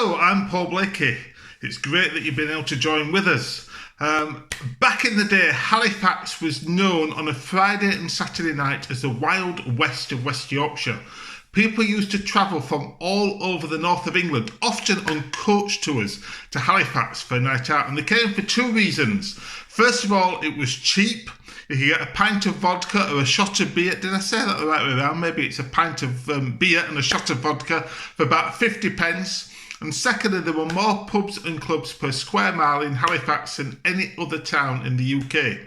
Hello, I'm Paul Blakey. It's great that you've been able to join with us. Back in the day, Halifax was known on a Friday and Saturday night as the Wild West of West Yorkshire. People used to travel from all over the north of England, often on coach tours, to Halifax for a night out, and they came for two reasons. First of all, it was cheap. You could get a pint of vodka or a shot of beer. Did I say that the right way around? Maybe it's a pint of beer and a shot of vodka for about 50 pence. And secondly, there were more pubs and clubs per square mile in Halifax than any other town in the UK.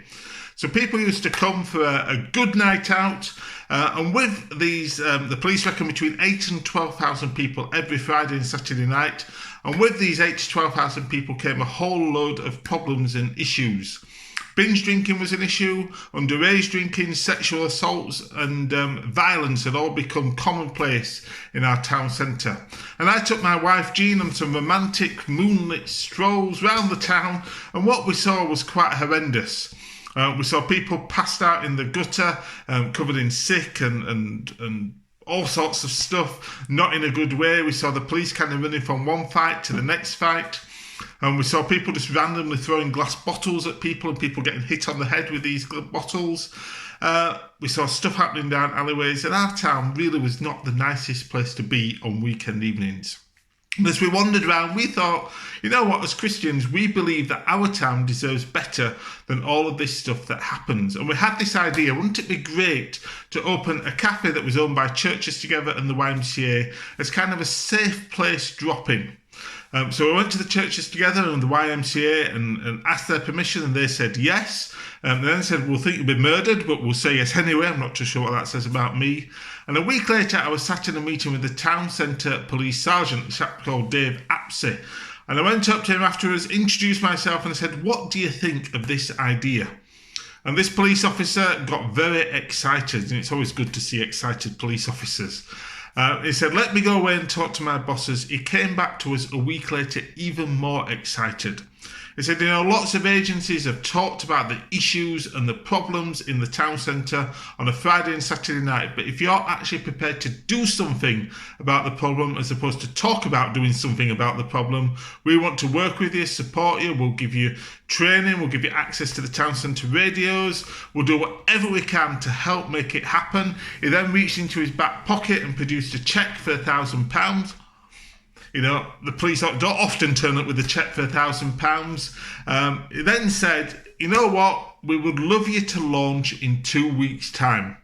So people used to come for a good night out, and with these, the police reckon between 8 and 12,000 people every Friday and Saturday night. And with these 8 to 12,000 people came a whole load of problems and issues. Binge drinking was an issue, underage drinking, sexual assaults and violence had all become commonplace in our town centre. And I took my wife Jean on some romantic moonlit strolls round the town, and what we saw was quite horrendous. We saw people passed out in the gutter, covered in sick and all sorts of stuff, not in a good way. We saw the police kind of running from one fight to the next fight. And we saw people just randomly throwing glass bottles at people and people getting hit on the head with these bottles. We saw stuff happening down alleyways, and our town really was not the nicest place to be on weekend evenings. And as we wandered around, we thought, you know what, as Christians, we believe that our town deserves better than all of this stuff that happens. And we had this idea, wouldn't it be great to open a cafe that was owned by Churches Together and the YMCA as kind of a safe place drop-in? So we went to the Churches Together and the YMCA and asked their permission, and they said yes. They then said, we'll think you'll be murdered, but we'll say yes anyway. I'm not too sure what that says about me. And a week later, I was sat in a meeting with the town centre police sergeant, a chap called Dave Apsey. And I went up to him afterwards, introduced myself, and I said, what do you think of this idea? And this police officer got very excited, and it's always good to see excited police officers. He said, let me go away and talk to my bosses. He came back to us a week later, even more excited. He said, you know, lots of agencies have talked about the issues and the problems in the town centre on a Friday and Saturday night, but if you're actually prepared to do something about the problem as opposed to talk about doing something about the problem, we want to work with you, support you, we'll give you training, we'll give you access to the town centre radios, we'll do whatever we can to help make it happen. He then reached into his back pocket and produced a cheque for £1,000. You know, the police don't often turn up with a cheque for £1,000. He then said, you know what, we would love you to launch in 2 weeks' time.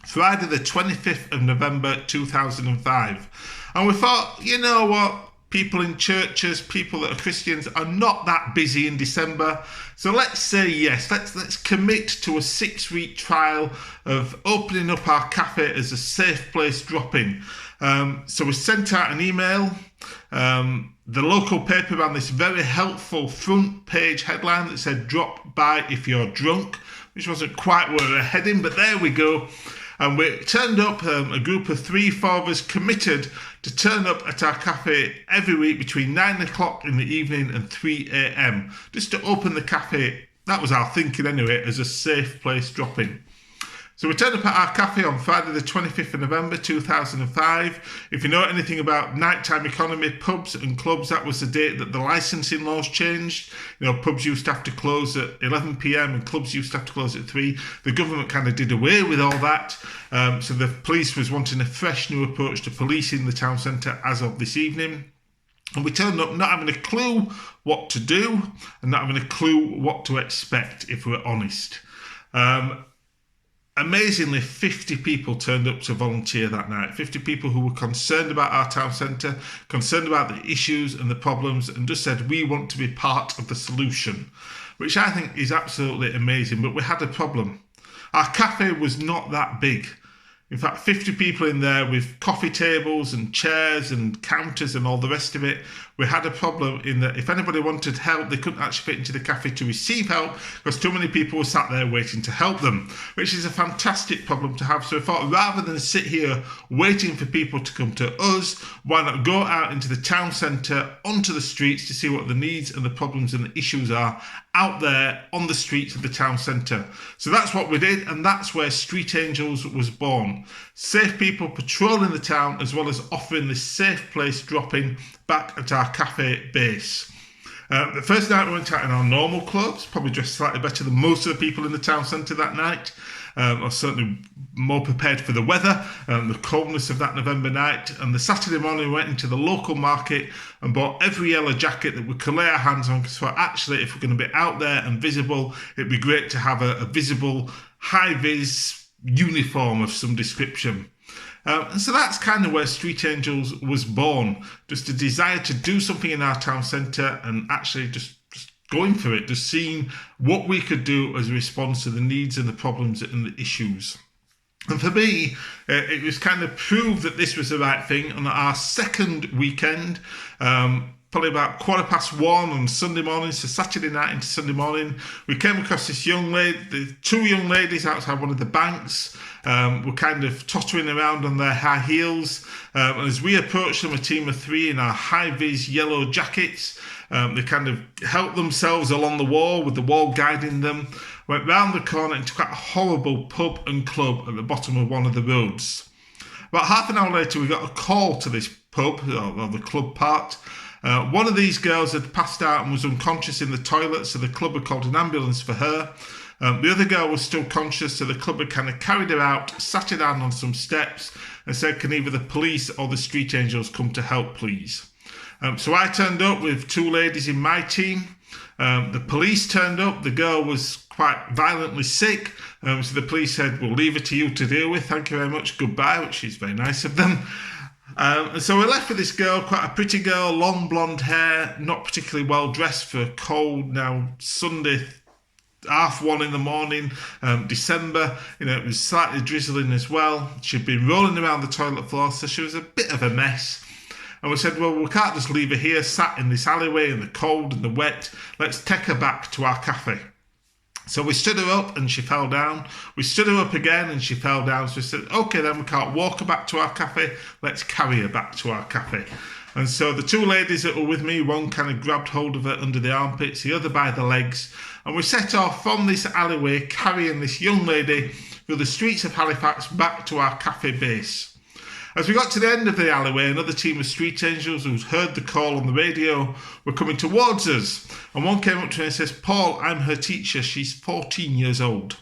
Friday the 25th of November 2005. And we thought, you know what, people in churches, people that are Christians are not that busy in December. So let's say yes, let's commit to a 6-week trial of opening up our cafe as a safe place drop-in. So we sent out an email. The local paper ran this very helpful front page headline that said, drop by if you're drunk, which wasn't quite where we were heading, but there we go. And we turned up, a group of 3-4 of us committed to turn up at our cafe every week between 9 o'clock in the evening and 3 a.m. just to open the cafe, that was our thinking anyway, as a safe place drop-in. So we turned up at our cafe on Friday the 25th of November 2005. If you know anything about nighttime economy, pubs and clubs, that was the date that the licensing laws changed. You know, pubs used to have to close at 11 p.m. and clubs used to have to close at 3. The government kind of did away with all that. So the police was wanting a fresh new approach to policing the town centre as of this evening. And we turned up not having a clue what to do and not having a clue what to expect, if we're honest. Amazingly, 50 people turned up to volunteer that night. 50 people who were concerned about our town centre, concerned about the issues and the problems, and just said, we want to be part of the solution, which I think is absolutely amazing. But we had a problem. Our cafe was not that big. In fact, 50 people in there with coffee tables and chairs and counters and all the rest of it. We had a problem in that if anybody wanted help, they couldn't actually fit into the cafe to receive help because too many people were sat there waiting to help them, which is a fantastic problem to have. So I thought, rather than sit here waiting for people to come to us, why not go out into the town centre, onto the streets to see what the needs and the problems and the issues are out there on the streets of the town centre. So that's what we did, and that's where Street Angels was born. Safe people patrolling the town, as well as offering this safe place drop-in back at our cafe base. The first night we went out in our normal clothes, probably dressed slightly better than most of the people in the town centre that night. I was certainly more prepared for the weather, the coldness of that November night. And the Saturday morning we went into the local market and bought every yellow jacket that we could lay our hands on, because actually if we're going to be out there and visible, it'd be great to have a visible high-vis uniform of some description. And so that's kind of where Street Angels was born, just a desire to do something in our town centre and actually just going for it, just seeing what we could do as a response to the needs and the problems and the issues. And for me, it was kind of proved that this was the right thing. On our second weekend, probably about 1:15 on Sunday morning, so Saturday night into Sunday morning, we came across this young lady, the two young ladies outside one of the banks. Were kind of tottering around on their high heels. And as we approached them, a team of three in our high-vis yellow jackets, they kind of helped themselves along the wall, with the wall guiding them, went round the corner into quite a horrible pub and club at the bottom of one of the roads. About half an hour later, we got a call to this pub, or the club part. One of these girls had passed out and was unconscious in the toilet, so the club had called an ambulance for her. The other girl was still conscious, so the club had kind of carried her out, sat her down on some steps and said, can either the police or the Street Angels come to help, please? So I turned up with two ladies in my team. The police turned up. The girl was quite violently sick. So the police said, we'll leave it to you to deal with. Thank you very much. Goodbye, which is very nice of them. And so we're left with this girl, quite a pretty girl, long blonde hair, not particularly well dressed for a cold, now Sunday 1:30 in the morning, December. It was slightly drizzling as well. She'd been rolling around the toilet floor, so she was a bit of a mess. And we said, well, we can't just leave her here, sat in this alleyway in the cold and the wet. Let's take her back to our cafe. So we stood her up and she fell down. We stood her up again and she fell down. So we said, okay, then we can't walk her back to our cafe. Let's carry her back to our cafe. And so the two ladies that were with me, one kind of grabbed hold of her under the armpits, the other by the legs. And we set off from this alleyway, carrying this young lady through the streets of Halifax back to our cafe base. As we got to the end of the alleyway, another team of Street Angels who'd heard the call on the radio were coming towards us. And one came up to me and says, Paul, I'm her teacher. She's 14 years old.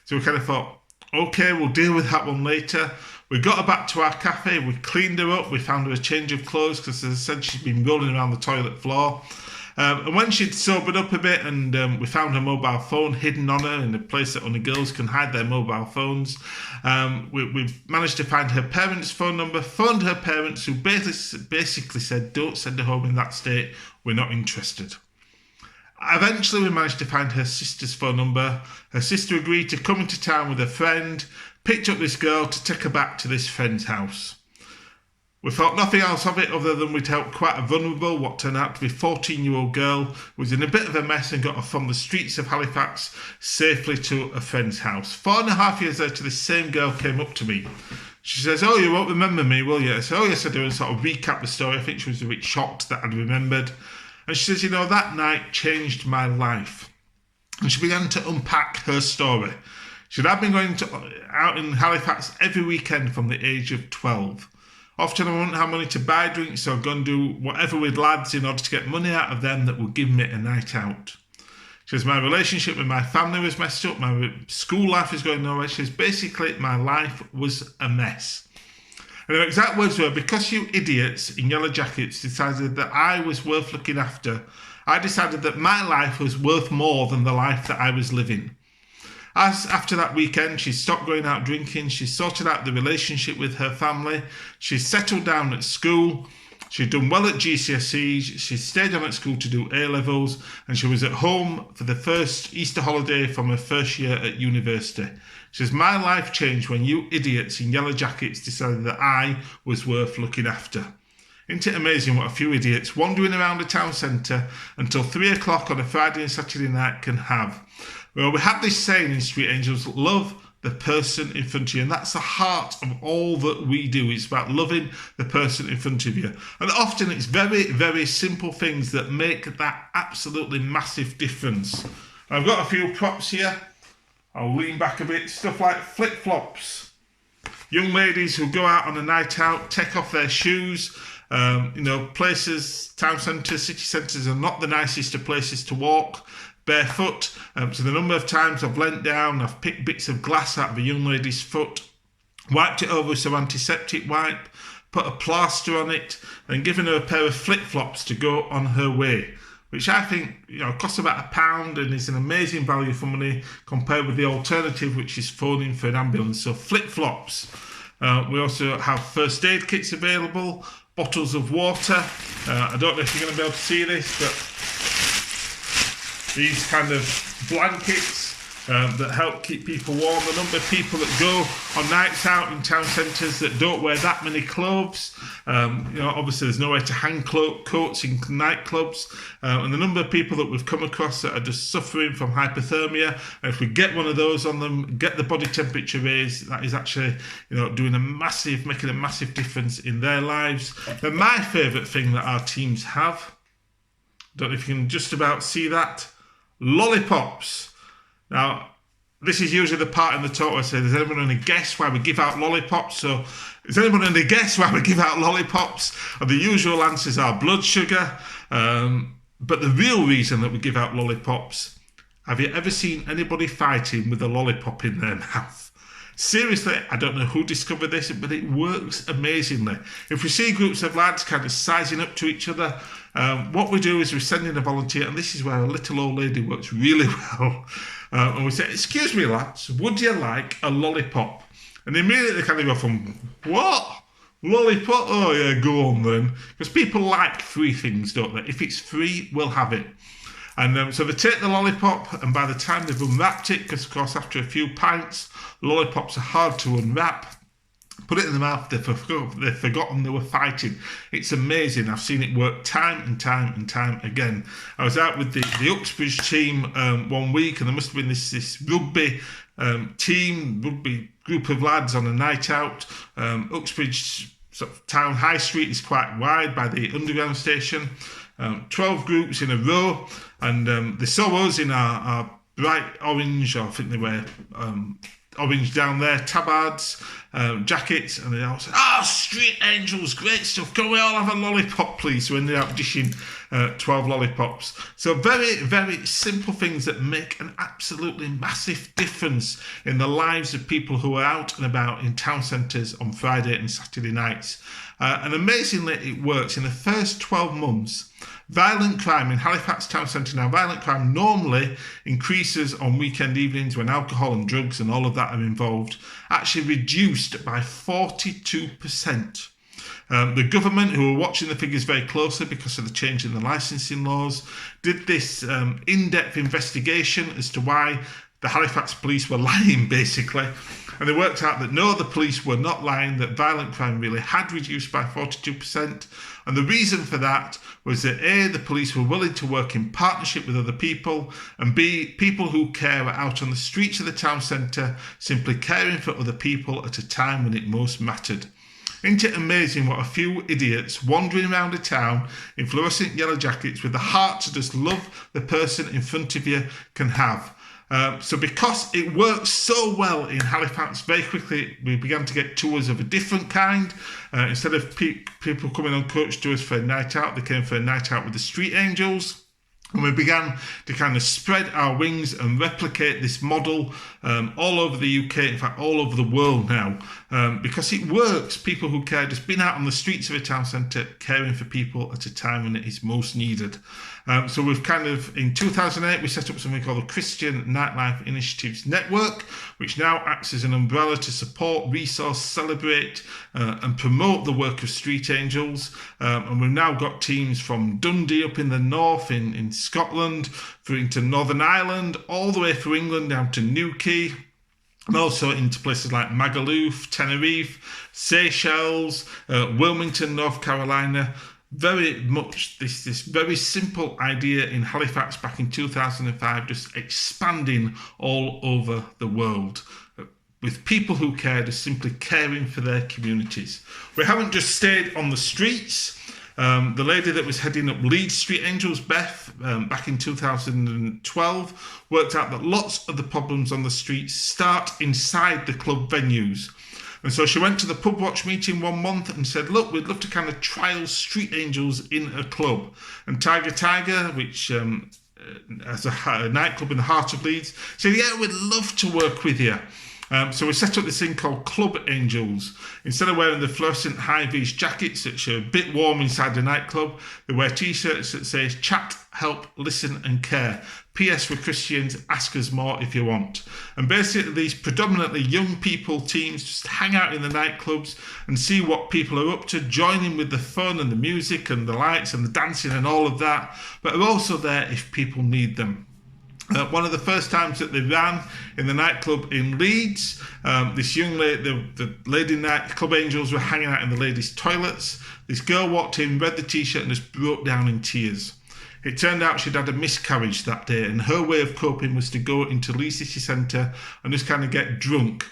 So we kind of thought, okay, we'll deal with that one later. We got her back to our cafe. We cleaned her up. We found her a change of clothes because, as I said, she'd been rolling around the toilet floor. And when she'd sobered up a bit and we found her mobile phone hidden on her in a place that only girls can hide their mobile phones, we managed to find her parents' phone number, phoned her parents, who basically said, don't send her home in that state, we're not interested. Eventually we managed to find her sister's phone number. Her sister agreed to come into town with a friend, picked up this girl to take her back to this friend's house. We thought nothing else of it other than we'd helped quite a vulnerable, what turned out to be 14-year-old girl who was in a bit of a mess, and got her from the streets of Halifax safely to a friend's house. 4.5 years later, this same girl came up to me. She says, oh, you won't remember me, will you? I said, oh, yes, I do, and sort of recap the story. I think she was a bit shocked that I'd remembered. And she says, that night changed my life. And she began to unpack her story. She had been going out in Halifax every weekend from the age of 12. Often I wouldn't have money to buy drinks, so I'd go and do whatever with lads in order to get money out of them that would give me a night out. She says, my relationship with my family was messed up, my school life is going nowhere. She says, basically, my life was a mess. And her exact words were, because you idiots in yellow jackets decided that I was worth looking after, I decided that my life was worth more than the life that I was living. As after that weekend, she stopped going out drinking, she sorted out the relationship with her family, she settled down at school, she'd done well at GCSEs, she stayed on at school to do A-levels, and she was at home for the first Easter holiday from her first year at university. She says, my life changed when you idiots in yellow jackets decided that I was worth looking after. Isn't it amazing what a few idiots wandering around a town centre until 3 o'clock on a Friday and Saturday night can have? Well, we have this saying in Street Angels, love, the person in front of you. And that's the heart of all that we do. It's about loving the person in front of you. And often it's very, very simple things that make that absolutely massive difference. I've got a few props here. I'll lean back a bit. Stuff like flip-flops. Young ladies who go out on a night out, take off their shoes. Places, town centres, city centres are not the nicest of places to walk barefoot. So the number of times I've leant down, I've picked bits of glass out of a young lady's foot, wiped it over with some antiseptic wipe, put a plaster on it, and given her a pair of flip-flops to go on her way, which I think costs about £1 and is an amazing value for money compared with the alternative, which is phoning for an ambulance. So flip-flops. We also have first aid kits available, bottles of water. I don't know if you're going to be able to see this, but these kind of blankets that help keep people warm. The number of people that go on nights out in town centres that don't wear that many clothes. Obviously there's nowhere to hang coats in nightclubs. And the number of people that we've come across that are just suffering from hypothermia. And if we get one of those on them, get the body temperature raised, that is actually making a massive difference in their lives. And my favourite thing that our teams have, don't know if you can just about see that, lollipops. Now, this is usually the part in the talk where I say, does anyone want to guess why we give out lollipops? So, does anyone want to guess why we give out lollipops? And the usual answers are blood sugar. But the real reason that we give out lollipops, have you ever seen anybody fighting with a lollipop in their mouth? Seriously, I don't know who discovered this, but it works amazingly. If we see groups of lads kind of sizing up to each other, what we do is we send in a volunteer, and this is where a little old lady works really well. And we say, excuse me, lads, would you like a lollipop? And immediately they kind of go from, what? Lollipop? Oh yeah, go on then. Because people like free things, don't they? If it's free, we'll have it. And so they take the lollipop, and by the time they've unwrapped it, because of course after a few pints, lollipops are hard to unwrap, put it in the mouth, they've forgotten they were fighting. It's amazing. I've seen it work time and time again. I was out with the Uxbridge team one week, and there must have been this rugby rugby group of lads on a night out. Uxbridge sort of town high street is quite wide by the underground station. 12 groups in a row, and they saw us in our bright orange, or I think they were orange down there, tabards, jackets, and they all said, street angels, great stuff, can we all have a lollipop please? So we ended up dishing 12 lollipops. So very, very simple things that make an absolutely massive difference in the lives of people who are out and about in town centres on Friday and Saturday nights. And amazingly, it works. In the first 12 months, violent crime in Halifax town centre, now violent crime normally increases on weekend evenings when alcohol and drugs and all of that are involved, actually reduced by 42%. The government, who are watching the figures very closely because of the change in the licensing laws, did this in-depth investigation as to why the Halifax police were lying, basically. And they worked out that no, the police were not lying, that violent crime really had reduced by 42%. And the reason for that was that A, the police were willing to work in partnership with other people, and B, people who care are out on the streets of the town centre simply caring for other people at a time when it most mattered. Isn't it amazing what a few idiots wandering around a town in fluorescent yellow jackets with the heart to just love the person in front of you can have? So because it works so well in Halifax, very quickly we began to get tours of a different kind. Instead of people coming on coach tours for a night out, they came for a night out with the Street Angels. And we began to kind of spread our wings and replicate this model all over the UK, in fact, all over the world now, because it works. People who care, just being out on the streets of a town centre, caring for people at a time when it is most needed. So we've kind of, in 2008, we set up something called the Christian Nightlife Initiatives Network, which now acts as an umbrella to support, resource, celebrate and promote the work of Street Angels. And we've now got teams from Dundee up in the north, in Scotland, through into Northern Ireland, all the way through England down to Newquay, and also into places like Magaluf, Tenerife, Seychelles, Wilmington, North Carolina. Very much this very simple idea in Halifax back in 2005, just expanding all over the world. with people who cared as simply caring for their communities. We haven't just stayed on the streets. The lady that was heading up Leeds Street Angels, Beth, back in 2012, worked out that lots of the problems on the streets start inside the club venues. And so she went to the pub watch meeting one month and said, look, we'd love to kind of trial street angels in a club. And Tiger, which as a nightclub in the heart of Leeds, said, yeah, we'd love to work with you. So we set up this thing called Club Angels. Instead of wearing the fluorescent high-vis jackets, which are a bit warm inside the nightclub, they wear t-shirts that says chat, help, listen and care. PS, we're Christians, ask us more if you want. And basically these predominantly young people teams just hang out in the nightclubs and see what people are up to, join in with the fun and the music and the lights and the dancing and all of that, but are also there if people need them. One of the first times that they ran in the nightclub in Leeds, this young lady, the lady night club angels were hanging out in the ladies' toilets. This girl walked in, read the t-shirt and just broke down in tears. It turned out she'd had a miscarriage that day, and her way of coping was to go into Leeds City Centre and just kind of get drunk,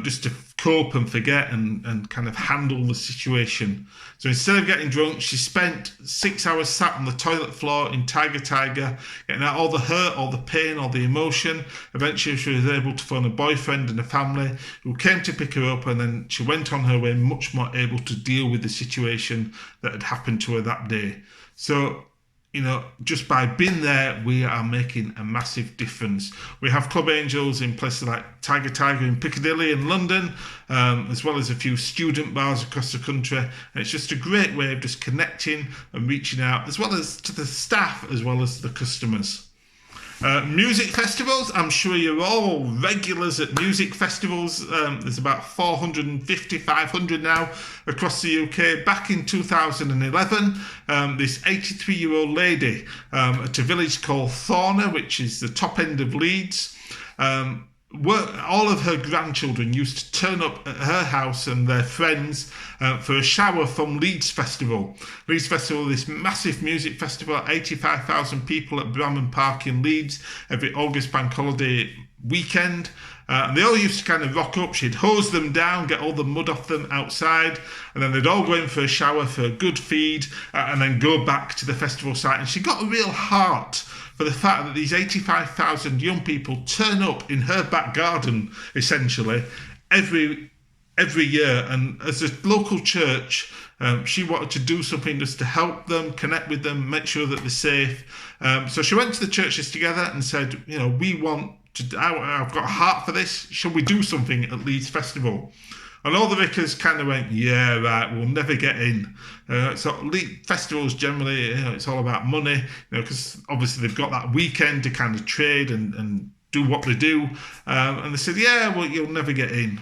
just to cope and forget and kind of handle the situation. So instead of getting drunk, she spent 6 hours sat on the toilet floor in Tiger, getting out all the hurt, all the pain, all the emotion. Eventually she was able to phone a boyfriend and a family who came to pick her up, and then she went on her way much more able to deal with the situation that had happened to her that day. So, you know, just by being there, we are making a massive difference. We have Club Angels in places like Tiger in Piccadilly in London, as well as a few student bars across the country. And it's just a great way of just connecting and reaching out, as well as to the staff, as well as the customers. Music festivals, I'm sure you're all regulars at music festivals. There's about 450, 500 now across the UK. Back in 2011, this 83-year-old lady at a village called Thorner, which is the top end of Leeds, all of her grandchildren used to turn up at her house and their friends for a shower from Leeds Festival. Leeds Festival, this massive music festival, 85,000 people at Bramham Park in Leeds every August bank holiday weekend. And they all used to kind of rock up. She'd hose them down, get all the mud off them outside, and then they'd all go in for a shower, for a good feed, and then go back to the festival site. And she got a real heart for the fact that these 85,000 young people turn up in her back garden, essentially, every year. And as a local church, she wanted to do something just to help them, connect with them, make sure that they're safe. So she went to the churches together and said, you know, I've got a heart for this. Shall we do something at Leeds Festival? And all the vicars kind of went, yeah, right, we'll never get in. So Leeds festivals generally, you know, it's all about money, you know, because obviously they've got that weekend to kind of trade and do what they do. And they said, yeah, well, you'll never get in.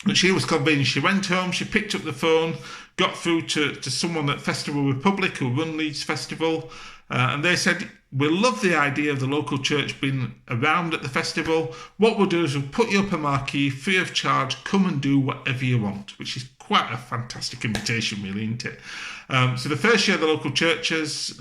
And she was convinced. She went home, she picked up the phone, got through to someone at Festival Republic who run Leeds Festival, and they said, we love the idea of the local church being around at the festival. What we'll do is we'll put you up a marquee free of charge, come and do whatever you want, which is quite a fantastic invitation, really, isn't it? So the first year, the local churches,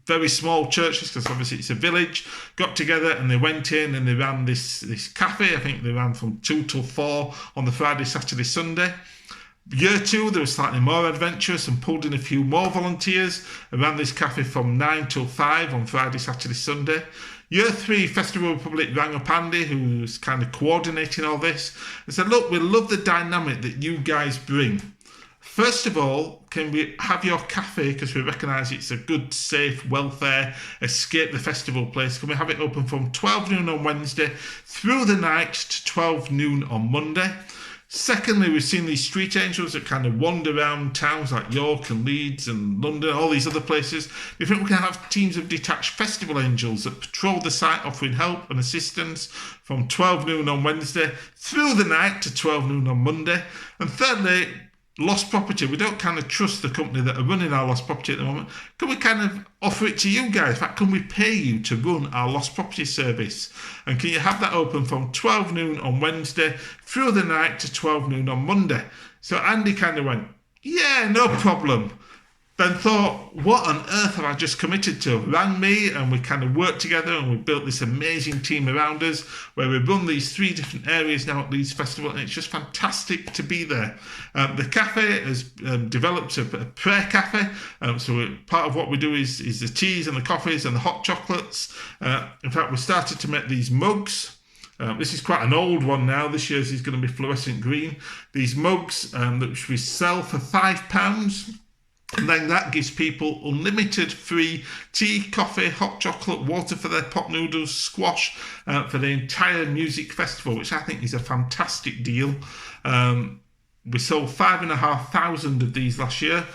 very small churches, because obviously it's a village, got together and they went in and they ran this cafe. I think they ran from 2 till 4 on the Friday, Saturday, Sunday. Year 2, they were slightly more adventurous and pulled in a few more volunteers and ran this cafe from 9 till 5 on Friday, Saturday, Sunday. Year 3, Festival Republic rang up Andy, who was kind of coordinating all this, and said, look, we love the dynamic that you guys bring. First of all, can we have your cafe, because we recognise it's a good, safe, welfare, escape the festival place. Can we have it open from 12 noon on Wednesday through the night to 12 noon on Monday? Secondly, we've seen these street angels that kind of wander around towns like York and Leeds and London, all these other places. We think we can have teams of detached festival angels that patrol the site offering help and assistance from 12 noon on Wednesday through the night to 12 noon on Monday. And thirdly, lost property. We don't kind of trust the company that are running our lost property at the moment. Can we kind of offer it to you guys? In fact, can we pay you to run our lost property service? And can you have that open from 12 noon on Wednesday through the night to 12 noon on Monday? So Andy kind of went, yeah, no problem. then thought, what on earth have I just committed to? Rang me, and we kind of worked together, and we built this amazing team around us where we run these 3 different areas now at Leeds Festival, and it's just fantastic to be there. The cafe has developed a prayer cafe, so part of what we do is the teas and the coffees and the hot chocolates. In fact, we started to make these mugs. This is quite an old one now. This year's is going to be fluorescent green. These mugs that we sell for £5. And then that gives people unlimited free tea, coffee, hot chocolate, water for their pot noodles, squash for the entire music festival, which I think is a fantastic deal. We sold 5,500 of these last year.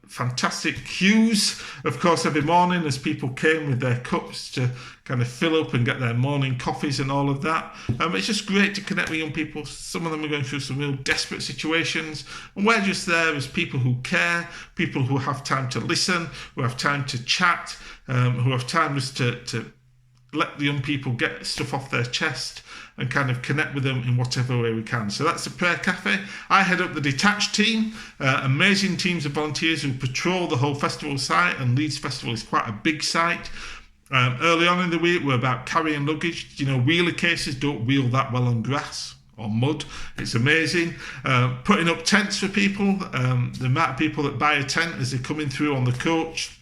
Fantastic queues, of course, every morning as people came with their cups to kind of fill up and get their morning coffees and all of that. It's just great to connect with young people. Some of them are going through some real desperate situations, and we're just there as people who care, people who have time to listen, who have time to chat, who have time just to let the young people get stuff off their chest and kind of connect with them in whatever way we can. So that's the Prayer Cafe. I head up the detached team, amazing teams of volunteers who patrol the whole festival site, and Leeds Festival is quite a big site. Early on in the week, we're about carrying luggage. You know, wheeler cases don't wheel that well on grass or mud. It's amazing. Putting up tents for people. The amount of people that buy a tent as they're coming through on the coach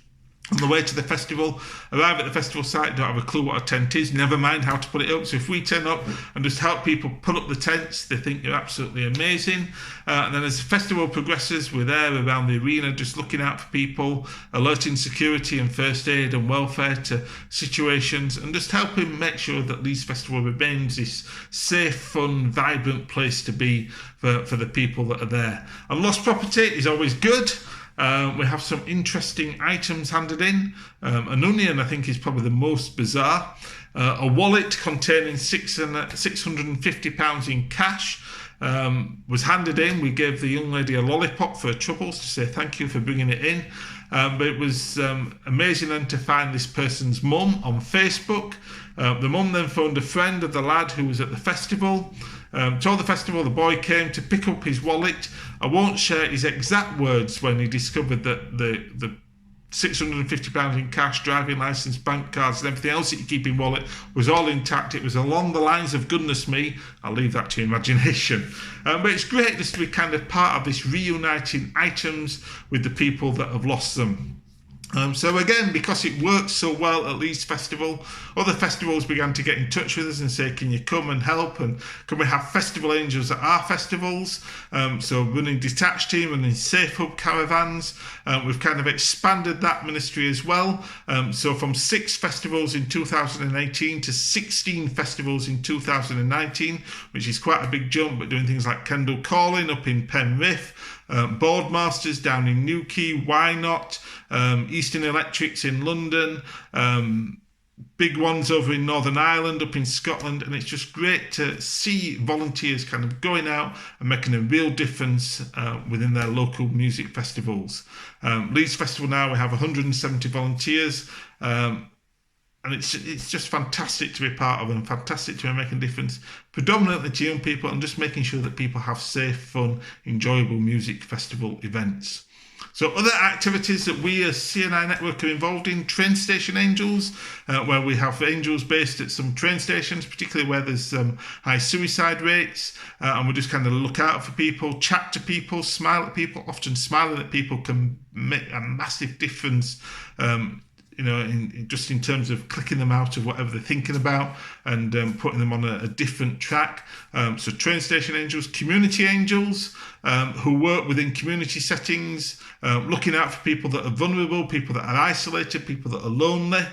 on the way to the festival, arrive at the festival site, don't have a clue what a tent is, never mind how to put it up. So if we turn up and just help people put up the tents, they think you're absolutely amazing. And then as the festival progresses, we're there around the arena just looking out for people, alerting security and first aid and welfare to situations, and just helping make sure that Leeds Festival remains this safe, fun, vibrant place to be for the people that are there. And lost property is always good. We have some interesting items handed in. An onion, I think, is probably the most bizarre. A wallet containing £650 in cash was handed in. We gave the young lady a lollipop for her troubles to say thank you for bringing it in. But it was amazing then to find this person's mum on Facebook. The mum then phoned a friend of the lad who was at the festival. Told the festival the boy came to pick up his wallet. I won't share his exact words when he discovered that the £650 in cash, driving licence, bank cards and everything else that you keep in wallet was all intact. It was along the lines of goodness me. I'll leave that to your imagination. But it's great just to be kind of part of this reuniting items with the people that have lost them. So again, because it worked so well at Leeds Festival, other festivals began to get in touch with us and say, can you come and help, and can we have festival angels at our festivals? So running detached team, running safe hub caravans. We've kind of expanded that ministry as well. So from 6 festivals in 2018 to 16 festivals in 2019, which is quite a big jump, but doing things like Kendal Calling up in Penrith, Boardmasters down in Newquay, Why Not, Eastern Electrics in London, big ones over in Northern Ireland, up in Scotland, and it's just great to see volunteers kind of going out and making a real difference within their local music festivals. Leeds Festival now, we have 170 volunteers, and it's just fantastic to be part of, and fantastic to be making a difference, predominantly to young people, and just making sure that people have safe, fun, enjoyable music festival events. So other activities that we as CNI Network are involved in, train station angels, where we have angels based at some train stations, particularly where there's high suicide rates, and we just kind of look out for people, chat to people, smile at people. Often smiling at people can make a massive difference, in terms of clicking them out of whatever they're thinking about and putting them on a different track. So train station angels, community angels, who work within community settings, looking out for people that are vulnerable, people that are isolated, people that are lonely.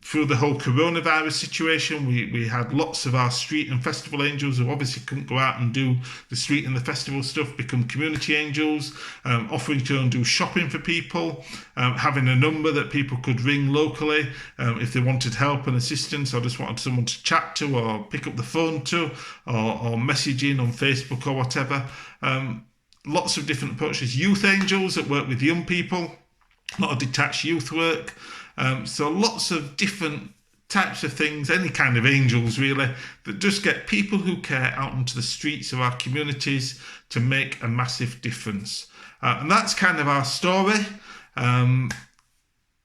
Through the whole coronavirus situation, we had lots of our street and festival angels who obviously couldn't go out and do the street and the festival stuff, become community angels, offering to go and do shopping for people, having a number that people could ring locally if they wanted help and assistance, or just wanted someone to chat to or pick up the phone to, or message in on Facebook or whatever. Lots of different approaches. Youth angels that work with young people, a lot of detached youth work. So lots of different types of things, any kind of angels really, that just get people who care out onto the streets of our communities to make a massive difference. And that's kind of our story.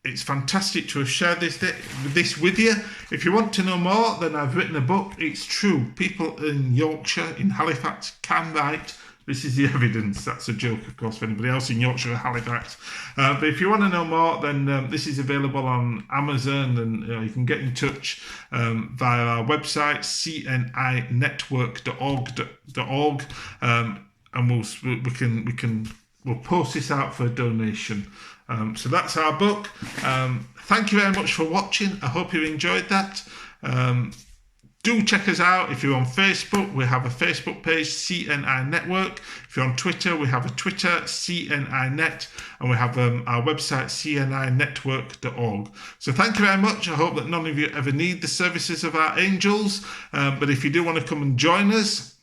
It's fantastic to have shared this with you. If you want to know more, then I've written a book. It's true. People in Yorkshire, in Halifax, can write. This is the evidence. That's a joke, of course, for anybody else in Yorkshire or Halifax. But if you want to know more, then this is available on Amazon, and you can get in touch via our website, cninetwork.org, and we'll post this out for a donation. So that's our book. Thank you very much for watching. I hope you enjoyed that. Do check us out. If you're on Facebook, we have a Facebook page, CNI Network. If you're on Twitter, we have a Twitter, CNI Net, and we have our website, cninetwork.org. So thank you very much. I hope that none of you ever need the services of our angels, but if you do want to come and join us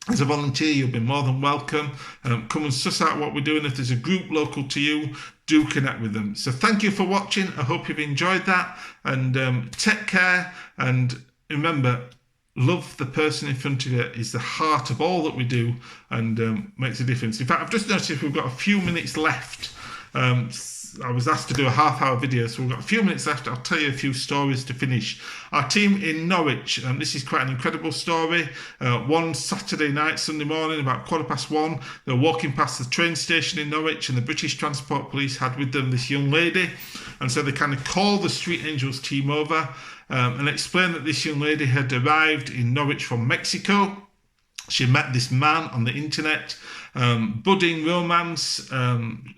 as a volunteer, you'll be more than welcome. Come and suss out what we're doing. If there's a group local to you, do connect with them. So thank you for watching. I hope you've enjoyed that, and take care. And remember, love the person in front of you is the heart of all that we do, and makes a difference. In fact, I've just noticed we've got a few minutes left. I was asked to do a half-hour video, so we've got a few minutes left. I'll tell you a few stories to finish. Our team in Norwich, this is quite an incredible story. One Saturday night, Sunday morning, about 1:15, they were walking past the train station in Norwich, and the British Transport Police had with them this young lady. And so they kind of called the Street Angels team over and explained that this young lady had arrived in Norwich from Mexico. She met this man on the internet, budding romance,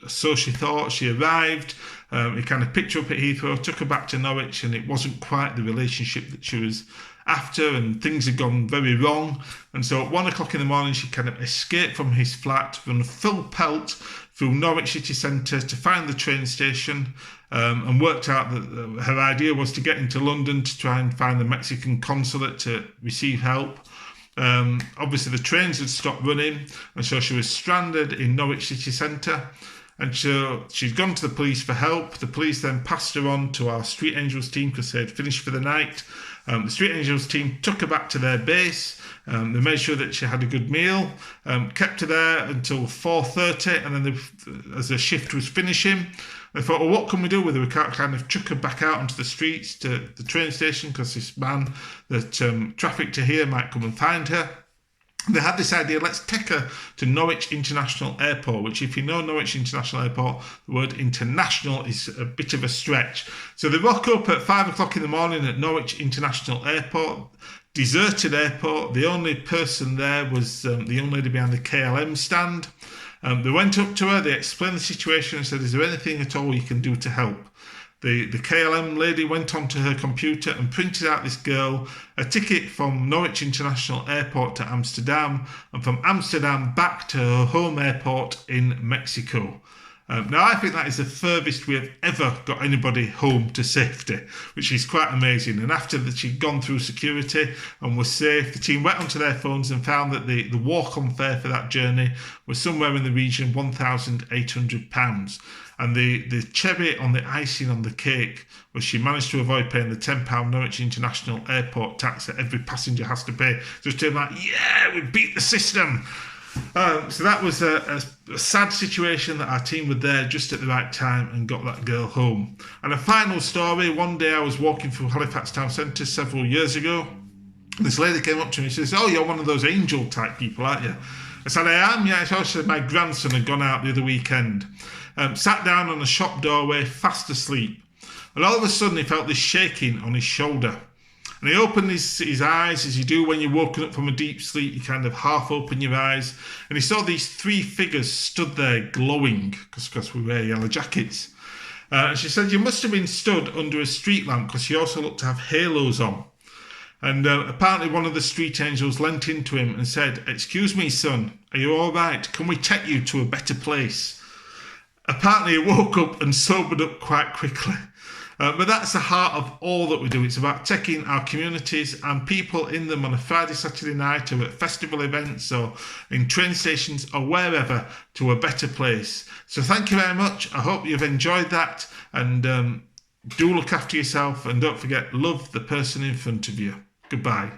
so she thought. She arrived, he kind of picked her up at Heathrow, took her back to Norwich, and it wasn't quite the relationship that she was after, and things had gone very wrong. And so at 1:00 in the morning, she kind of escaped from his flat, run full pelt through Norwich city centre to find the train station, and worked out that her idea was to get into London to try and find the Mexican consulate to receive help. Obviously the trains had stopped running, and so she was stranded in Norwich city centre, and so she'd gone to the police for help. The police then passed her on to our Street Angels team because they had finished for the night. The Street Angels team took her back to their base. They made sure that she had a good meal, kept her there until 4:30, and then as the shift was finishing, they thought, well, what can we do with her? We can't kind of chuck her back out onto the streets to the train station because this man that trafficked her here might come and find her. They had this idea, let's take her to Norwich International Airport, which if you know Norwich International Airport, the word international is a bit of a stretch. So they woke up at 5:00 in the morning at Norwich International Airport, deserted airport. The only person there was the young lady behind the KLM stand. They went up to her, they explained the situation and said, is there anything at all you can do to help? The KLM lady went onto her computer and printed out this girl a ticket from Norwich International Airport to Amsterdam, and from Amsterdam back to her home airport in Mexico. Now, I think that is the furthest we have ever got anybody home to safety, which is quite amazing. And after that she'd gone through security and was safe, the team went onto their phones and found that the walk-on fare for that journey was somewhere in the region of £1,800. And the cherry on the icing on the cake was she managed to avoid paying the £10 Norwich International Airport tax that every passenger has to pay. Just to like, yeah, we beat the system. So that was a sad situation that our team were there just at the right time and got that girl home. And a final story, one day I was walking through Halifax town centre several years ago. This lady came up to me and she says, oh, you're one of those angel type people, aren't you? I said, I am, yeah. She said, my grandson had gone out the other weekend, sat down on a shop doorway, fast asleep. And all of a sudden he felt this shaking on his shoulder. And he opened his eyes, as you do when you're woken up from a deep sleep. You kind of half open your eyes. And he saw these three figures stood there glowing, because we wear yellow jackets. And she said, you must have been stood under a street lamp, because she also looked to have halos on. And apparently one of the street angels leant into him and said, excuse me, son, are you all right? Can we take you to a better place? Apparently he woke up and sobered up quite quickly. But that's the heart of all that we do. It's about taking our communities and people in them on a Friday, Saturday night, or at festival events, or in train stations, or wherever, to a better place. So thank you very much. I hope you've enjoyed that, and do look after yourself, and don't forget, love the person in front of you. Goodbye.